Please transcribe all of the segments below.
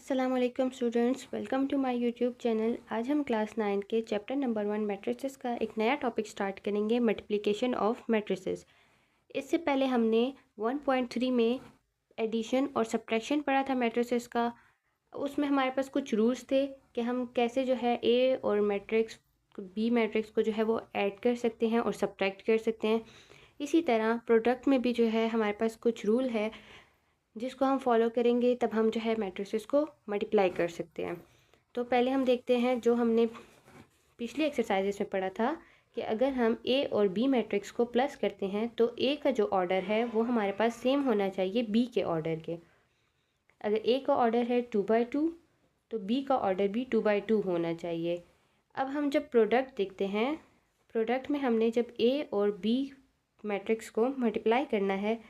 अस्सलामुअलैकुम students, welcome to my YouTube channel. आज हम क्लास 9 के चैप्टर नंबर 1 मैट्रिसेस का एक नया टॉपिक स्टार्ट करेंगे, मल्टीप्लिकेशन ऑफ मैट्रिसेस। इससे पहले हमने 1.3 में एडिशन और सब्ट्रैक्शन पढ़ा था मैट्रिसेस का। उसमें हमारे पास कुछ रूल्स थे कि हम कैसे जो है ए और मैट्रिक्स बी मैट्रिक्स को जो है वो ऐड कर सकते हैं और सब्ट्रैक्ट कर सकते हैं। इसी तरह प्रोडक्ट में भी जो है हमारे पास कुछ रूल है जिसको हम फॉलो करेंगे, तब हम जो है मैट्रिसेस को मल्टीप्लाई कर सकते हैं। तो पहले हम देखते हैं जो हमने पिछली एक्सरसाइजेस में पढ़ा था कि अगर हम ए और बी मैट्रिक्स को प्लस करते हैं तो ए का जो ऑर्डर है वो हमारे पास सेम होना चाहिए बी के ऑर्डर के। अगर ए का ऑर्डर है 2/2 तो बी का ऑर्डर भी 2/2 होना चाहिए। अब हम जब प्रोडक्ट देखते हैं, प्रोडक्ट में हमने जब ए और बी मैट्रिक्स को मल्टीप्लाई करना है,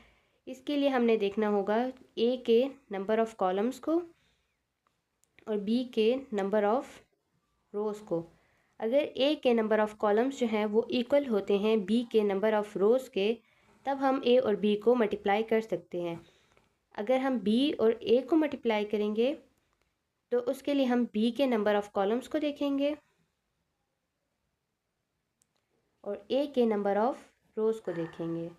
इसके लिए हमने देखना होगा ए के नंबर ऑफ़ कॉलम्स को और बी के नंबर ऑफ़ रोज़ को। अगर ए के नंबर ऑफ़ कॉलम्स जो हैं वो इक्वल होते हैं बी के नंबर ऑफ़ रोज़ के, तब हम ए और बी को मल्टीप्लाई कर सकते हैं। अगर हम बी और ए को मल्टीप्लाई करेंगे तो उसके लिए हम बी के नंबर ऑफ़ कॉलम्स को देखेंगे और ए के नंबर ऑफ़ रोज़ को देखेंगे।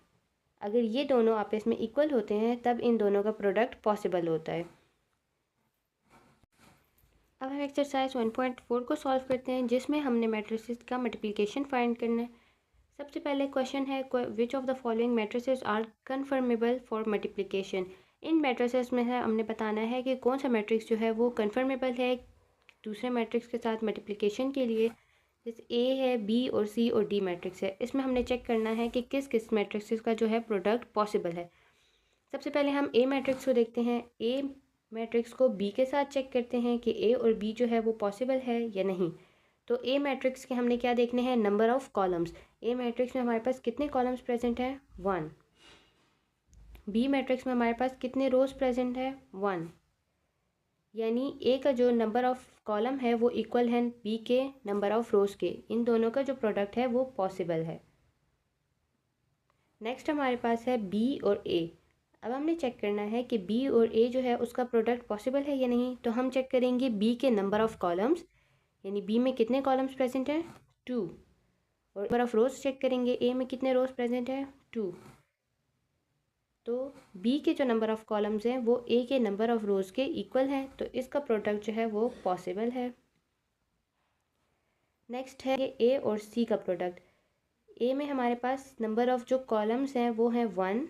अगर ये दोनों आपस में इक्वल होते हैं तब इन दोनों का प्रोडक्ट पॉसिबल होता है। अब हम एक्सरसाइज 1.4 को सॉल्व करते हैं, जिसमें हमने मैट्रिसेस का मल्टीप्लिकेशन फाइंड करना है। सबसे पहले क्वेश्चन है which of the following matrices are conformable for multiplication. इन मैट्रिसेस में है हमने बताना है कि कौन सा मैट्रिक्स जो है वो कन्फर्मेबल है दूसरे मैट्रिक्स के साथ मल्टीप्लिकेशन के लिए। जैसे ए है, बी और सी और डी मैट्रिक्स है, इसमें हमने चेक करना है कि किस किस मैट्रिक्स का जो है प्रोडक्ट पॉसिबल है। सबसे पहले हम ए मैट्रिक्स को देखते हैं। ए मैट्रिक्स को बी के साथ चेक करते हैं कि ए और बी जो है वो पॉसिबल है या नहीं। तो ए मैट्रिक्स के हमने क्या देखने हैं, number of columns. A matrix में हमारे पास कितने कॉलम्स प्रेजेंट हैं, 1। बी मैट्रिक्स में हमारे पास कितने रोज़ प्रेजेंट है, 1। यानी ए का जो नंबर ऑफ़ कॉलम है वो इक्वल है बी के नंबर ऑफ़ रोज़ के। इन दोनों का जो प्रोडक्ट है वो पॉसिबल है। नेक्स्ट हमारे पास है बी और ए। अब हमने चेक करना है कि बी और ए जो है उसका प्रोडक्ट पॉसिबल है या नहीं। तो हम चेक करेंगे बी के नंबर ऑफ़ कॉलम्स, यानी बी में कितने कॉलम्स प्रेजेंट हैं, 2। और नंबर ऑफ़ रोज़ चेक करेंगे, ए में कितने रोज़ प्रेजेंट हैं, 2। तो बी के जो नंबर ऑफ़ कॉलम्स हैं वो ए के नंबर ऑफ़ रोज़ के इक्वल हैं, तो इसका प्रोडक्ट जो है वो पॉसिबल है। नेक्स्ट है ए और सी का प्रोडक्ट। ए में हमारे पास नंबर ऑफ़ जो कॉलम्स हैं वो हैं 1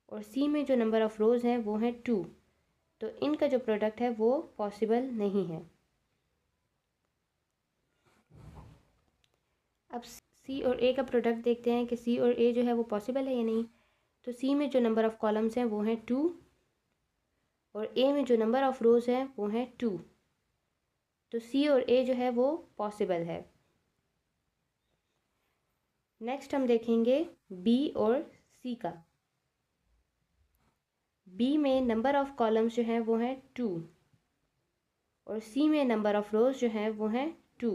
और सी में जो नंबर ऑफ़ रोज़ हैं वो हैं 2। तो इनका जो प्रोडक्ट है वो पॉसिबल नहीं है। अब सी और ए का प्रोडक्ट देखते हैं कि सी और ए जो है वो पॉसिबल है या नहीं। तो सी में जो नंबर ऑफ़ कॉलम्स हैं वो हैं 2 और ए में जो नंबर ऑफ़ रोज़ हैं वो हैं 2। तो सी और ए जो है वो पॉसिबल है। नेक्स्ट हम देखेंगे बी और सी का। बी में नंबर ऑफ़ कॉलम्स जो हैं वो हैं 2 और सी में नंबर ऑफ़ रोज़ जो हैं वो हैं 2।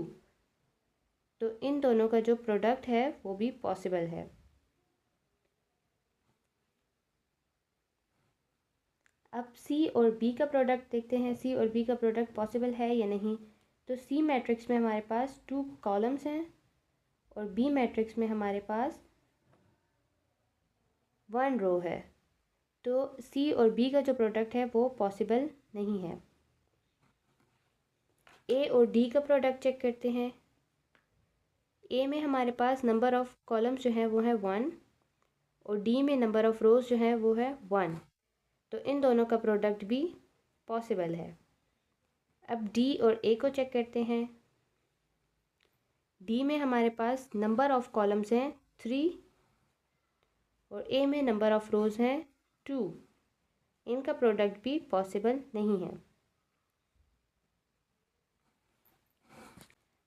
तो इन दोनों का जो प्रोडक्ट है वो भी पॉसिबल है। अब सी और बी का प्रोडक्ट देखते हैं, सी और बी का प्रोडक्ट पॉसिबल है या नहीं। तो सी मैट्रिक्स में हमारे पास 2 कॉलम्स हैं और बी मैट्रिक्स में हमारे पास 1 रो है। तो सी और बी का जो प्रोडक्ट है वो पॉसिबल नहीं है। ए और डी का प्रोडक्ट चेक करते हैं। ए में हमारे पास नंबर ऑफ़ कॉलम्स जो हैं वो है 1 और डी में नंबर ऑफ़ रोज़ जो हैं वो है 1। तो इन दोनों का प्रोडक्ट भी पॉसिबल है। अब डी और ए को चेक करते हैं। डी में हमारे पास नंबर ऑफ़ कॉलम्स हैं 3 और ए में नंबर ऑफ़ रोज़ हैं 2। इनका प्रोडक्ट भी पॉसिबल नहीं है।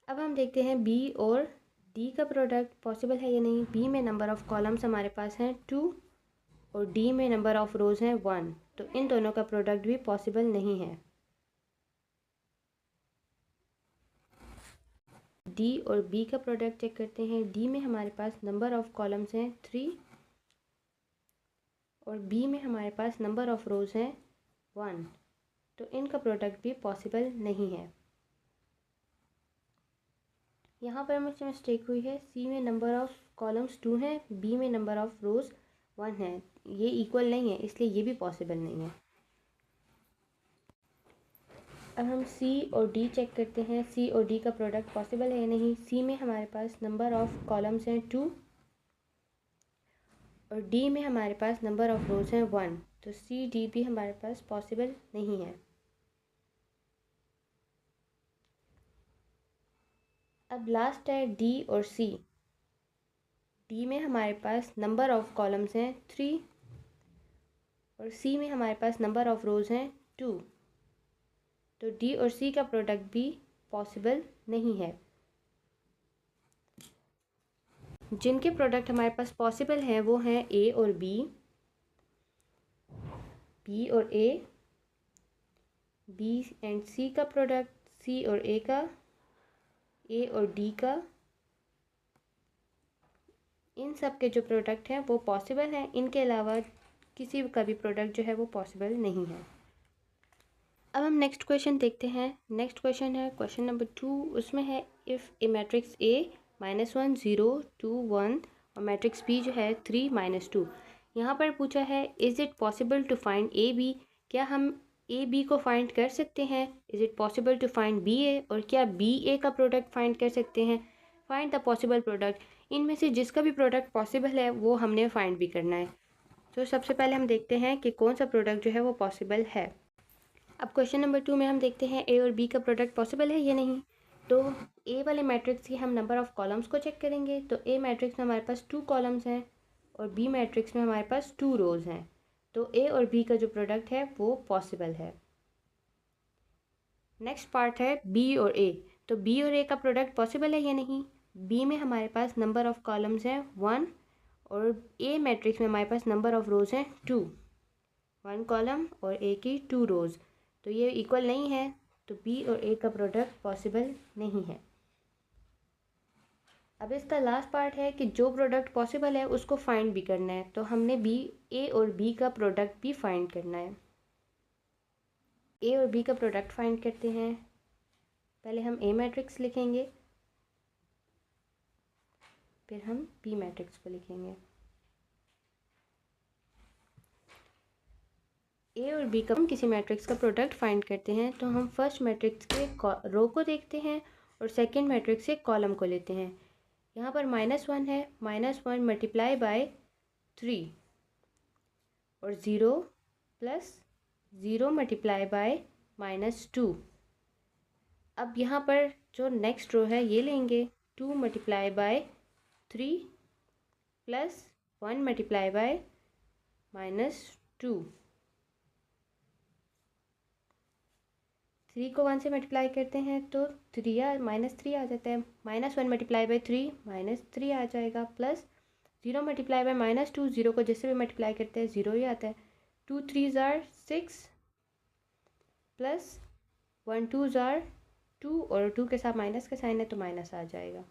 अब हम देखते हैं बी और डी का प्रोडक्ट पॉसिबल है या नहीं। बी में नंबर ऑफ़ कॉलम्स हमारे पास हैं 2 और डी में नंबर ऑफ़ रोज़ हैं 1। तो इन दोनों का प्रोडक्ट भी पॉसिबल नहीं है। डी और बी का प्रोडक्ट चेक करते हैं। डी में हमारे पास नंबर ऑफ़ कॉलम्स हैं 3 और बी में हमारे पास नंबर ऑफ़ रोज़ हैं 1। तो इनका प्रोडक्ट भी पॉसिबल नहीं है। यहाँ पर मुझसे मिस्टेक हुई है, सी में नंबर ऑफ़ कॉलम्स 2 हैं, बी में नंबर ऑफ़ रोज़ 1 है, ये इक्वल नहीं है, इसलिए ये भी पॉसिबल नहीं है। अब हम सी और डी चेक करते हैं, सी और डी का प्रोडक्ट पॉसिबल है या नहीं। सी में हमारे पास नंबर ऑफ़ कॉलम्स हैं 2 और डी में हमारे पास नंबर ऑफ़ रोज़ हैं 1, तो सी डी भी हमारे पास पॉसिबल नहीं है। अब लास्ट है डी और सी। डी में हमारे पास नंबर ऑफ़ कॉलम्स हैं 3 और सी में हमारे पास नंबर ऑफ़ रोज़ हैं 2, तो डी और सी का प्रोडक्ट भी पॉसिबल नहीं है। जिनके प्रोडक्ट हमारे पास पॉसिबल हैं वो हैं ए और बी, बी और ए, बी एंड सी का प्रोडक्ट, सी और ए का, ए और डी का, इन सब के जो प्रोडक्ट हैं वो पॉसिबल हैं। इनके अलावा किसी का भी प्रोडक्ट जो है वो पॉसिबल नहीं है। अब हम नेक्स्ट क्वेश्चन देखते हैं। नेक्स्ट क्वेश्चन है क्वेश्चन नंबर 2। उसमें है इफ़ ए मैट्रिक्स ए -1 0 2 1 और मैट्रिक्स बी जो है 3 -2। यहाँ पर पूछा है is it possible to find A B, क्या हम ए बी को फाइंड कर सकते हैं। Is it possible to find B A, और क्या बी ए का प्रोडक्ट फाइंड कर सकते हैं। फाइंड द पॉसिबल प्रोडक्ट, इनमें से जिसका भी प्रोडक्ट पॉसिबल है वो हमने फाइंड भी करना है। तो सबसे पहले हम देखते हैं कि कौन सा प्रोडक्ट जो है वो पॉसिबल है। अब क्वेश्चन नंबर 2 में हम देखते हैं ए और बी का प्रोडक्ट पॉसिबल है या नहीं। तो ए वाले मैट्रिक्स की हम नंबर ऑफ़ कॉलम्स को चेक करेंगे। तो ए मैट्रिक्स में हमारे पास 2 कॉलम्स हैं और बी मैट्रिक्स में हमारे पास 2 रोज़ हैं, तो ए और बी का जो प्रोडक्ट है वो पॉसिबल है। नेक्स्ट पार्ट है बी और ए। तो बी और ए का प्रोडक्ट पॉसिबल है या नहीं। बी में हमारे पास नंबर ऑफ़ कॉलम्स हैं 1 और ए मैट्रिक्स में हमारे पास नंबर ऑफ़ रोज़ हैं 2, 1 कॉलम और ए की 2 रोज़, तो ये इक्वल नहीं है, तो बी और ए का प्रोडक्ट पॉसिबल नहीं है। अब इसका लास्ट पार्ट है कि जो प्रोडक्ट पॉसिबल है उसको फाइंड भी करना है। तो हमने बी ए और बी का प्रोडक्ट भी फाइंड करना है। ए और बी का प्रोडक्ट फाइंड करते हैं। पहले हम ए मैट्रिक्स लिखेंगे, फिर हम बी मैट्रिक्स को लिखेंगे। ए और बी का हम किसी मैट्रिक्स का प्रोडक्ट फाइंड करते हैं, तो हम फर्स्ट मैट्रिक्स के रो को देखते हैं और सेकंड मैट्रिक्स के कॉलम को लेते हैं। यहाँ पर -1 है, -1 मल्टीप्लाई बाय 3 और 0 प्लस 0 मल्टीप्लाई बाय -2। अब यहाँ पर जो नेक्स्ट रो है ये लेंगे, 2 multiply by 3 plus 1 multiply by -2। 3 को 1 से मल्टीप्लाई करते हैं तो -3 आ जाता है। -1 मल्टीप्लाई बाय 3 -3 आ जाएगा, प्लस 0 मल्टीप्लाई बाय -2, 0 को जिससे भी मल्टीप्लाई करते हैं 0 ही आता है। 2 3 ज़ार 6 प्लस 1 2 ज़ार 2 और 2 के साथ माइनस का साइन है तो माइनस आ जाएगा।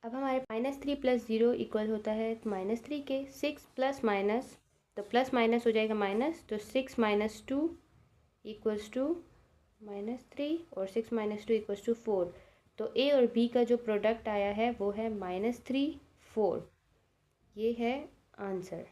अब हमारे -3 प्लस 0 इक्वल होता है -3 के। 6 प्लस माइनस, तो प्लस माइनस हो जाएगा माइनस, तो 6 - 2 इक्वल्स टू -3 और 6 - 2 इक्वल्स टू 4। तो ए और बी का जो प्रोडक्ट आया है वो है -3 4। ये है आंसर।